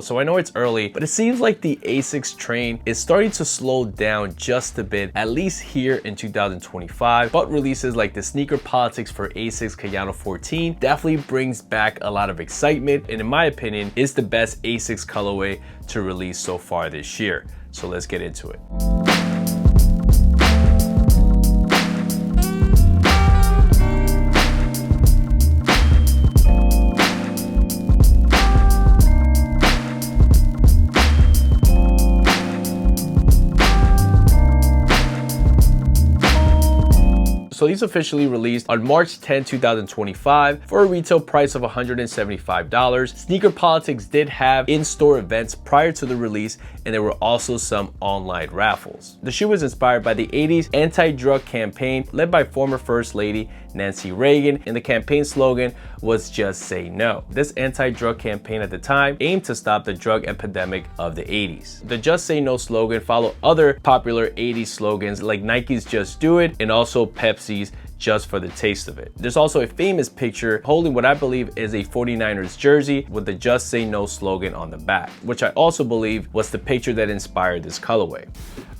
So I know it's early, but it seems like the Asics train is starting to slow down just a bit, at least here in 2025. But releases like the sneaker politics for Asics Kayano 14 definitely brings back a lot of excitement, and in my opinion, is the best Asics colorway to release so far this year. So let's get into it. So these officially released on March 10, 2025 for a retail price of $175. Sneaker Politics did have in-store events prior to the release, and there were also some online raffles. The shoe was inspired by the 80s anti-drug campaign led by former First Lady Nancy Reagan, and the campaign slogan was "Just Say No." This anti-drug campaign at the time aimed to stop the drug epidemic of the 80s. The "Just Say No" slogan followed other popular 80s slogans like Nike's "Just Do It" and also Pepsi's "Just for the Taste of It." There's also a famous picture holding what I believe is a 49ers jersey with the "Just Say No" slogan on the back, which I also believe was the picture that inspired this colorway.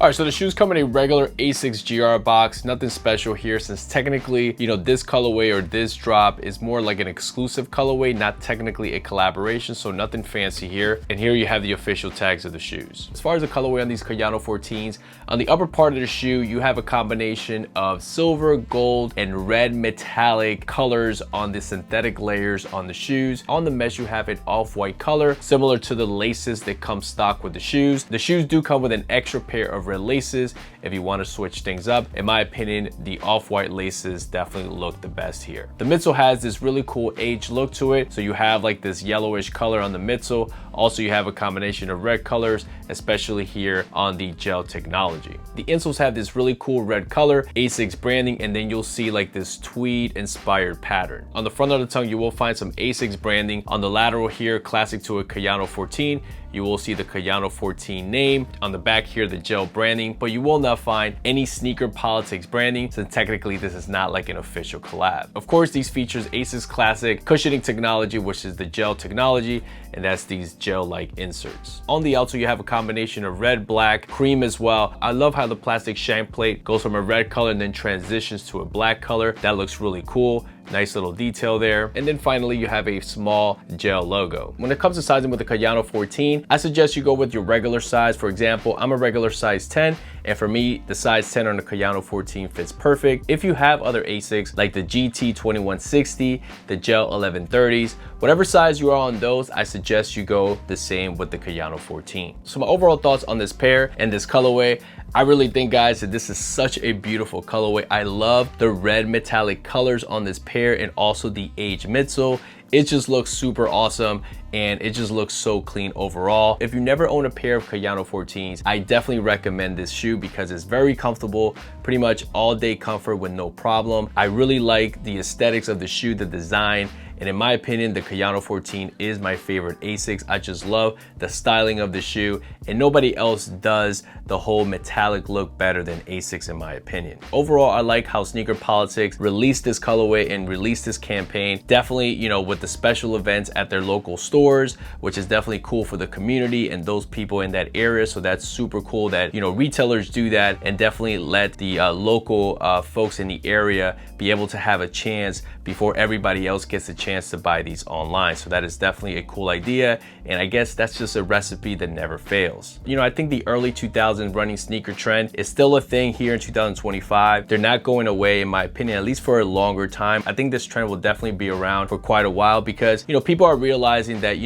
All right, so the shoes come in a regular Asics GR box, nothing special here since technically, this colorway or this drop is more like an exclusive colorway, not technically a collaboration, so nothing fancy here. And here you have the official tags of the shoes. As far as the colorway on these Kayano 14s, on the upper part of the shoe, you have a combination of silver, gold, and red metallic colors on the synthetic layers on the shoes. On the mesh, you have an off-white color, similar to the laces that come stock with the shoes. The shoes do come with an extra pair of red laces if you want to switch things up. In my opinion, the off-white laces definitely look the best here. The midsole has this really cool aged look to it. So you have like this yellowish color on the midsole. Also, you have a combination of red colors, especially here on the gel technology. The insoles have this really cool red color, Asics branding, and then you'll see like this tweed inspired pattern. On the front of the tongue, you will find some Asics branding. On the lateral here, classic to a Kayano 14, you will see the Kayano 14 name. On the back here, the gel branding, but you will not find any Sneaker Politics branding, since technically this is not like an official collab. Of course, these features Asics classic cushioning technology, which is the gel technology, and that's these gel-like inserts. On the outsole, you have a combination of red, black, cream as well. I love how the plastic shank plate goes from a red color and then transitions to a black color. That looks really cool. Nice little detail there. And then finally, you have a small gel logo. When it comes to sizing with the Kayano 14, I suggest you go with your regular size. For example, I'm a regular size 10, and for me, the size 10 on the Kayano 14 fits perfect. If you have other Asics like the GT 2160, the Gel 1130s, whatever size you are on those, I suggest you go the same with the Kayano 14. So my overall thoughts on this pair and this colorway, I really think, guys, that this is such a beautiful colorway. I love the red metallic colors on this pair and also the aged midsole. It just looks super awesome, and it just looks so clean overall. If you never own a pair of Kayano 14s, I definitely recommend this shoe because it's very comfortable, pretty much all day comfort with no problem. I really like the aesthetics of the shoe, the design, and in my opinion, the Kayano 14 is my favorite Asics. I just love the styling of the shoe, and nobody else does the whole metallic look better than Asics in my opinion. Overall, I like how Sneaker Politics released this colorway and released this campaign. Definitely, with the special events at their local stores, which is definitely cool for the community and those people in that area. So that's super cool that, retailers do that, and definitely let the local folks in the area be able to have a chance before everybody else gets a chance to buy these online. So that is definitely a cool idea, and I guess that's just a recipe that never fails. I think the early 2000s running sneaker trend is still a thing here in 2025. They're not going away, in my opinion, at least for a longer time. I think this trend will definitely be around for quite a while because people are realizing that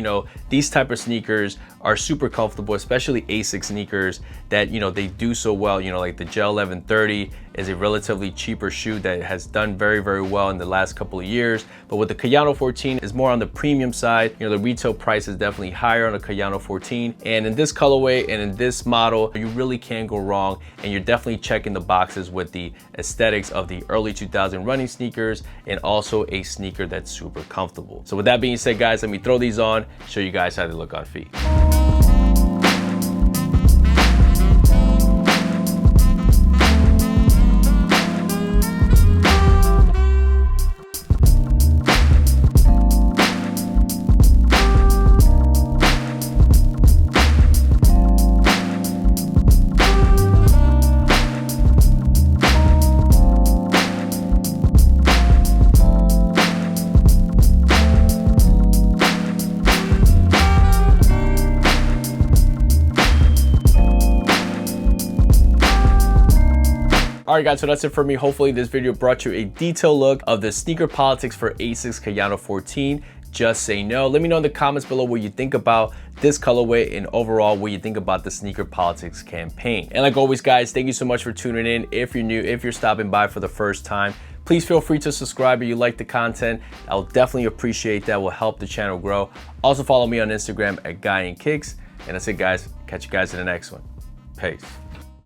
these type of sneakers are super comfortable, especially Asics sneakers that they do so well. Like the Gel 1130 is a relatively cheaper shoe that has done very, very well in the last couple of years. But with the Kayano 14 is more on the premium side. The retail price is definitely higher on the Kayano 14. And in this colorway and in this model, you really can't go wrong. And you're definitely checking the boxes with the aesthetics of the early 2000 running sneakers and also a sneaker that's super comfortable. So with that being said, guys, let me throw these on, show you guys how they look on feet. All right, guys, so that's it for me. Hopefully this video brought you a detailed look of the sneaker politics for Asics Kayano 14. Just say no. Let me know in the comments below what you think about this colorway and overall what you think about the sneaker politics campaign. And like always, guys, thank you so much for tuning in. If you're new, if you're stopping by for the first time, please feel free to subscribe if you like the content. I'll definitely appreciate that. Will help the channel grow. Also follow me on Instagram at GuyandKicks. And that's it, guys. Catch you guys in the next one. Peace.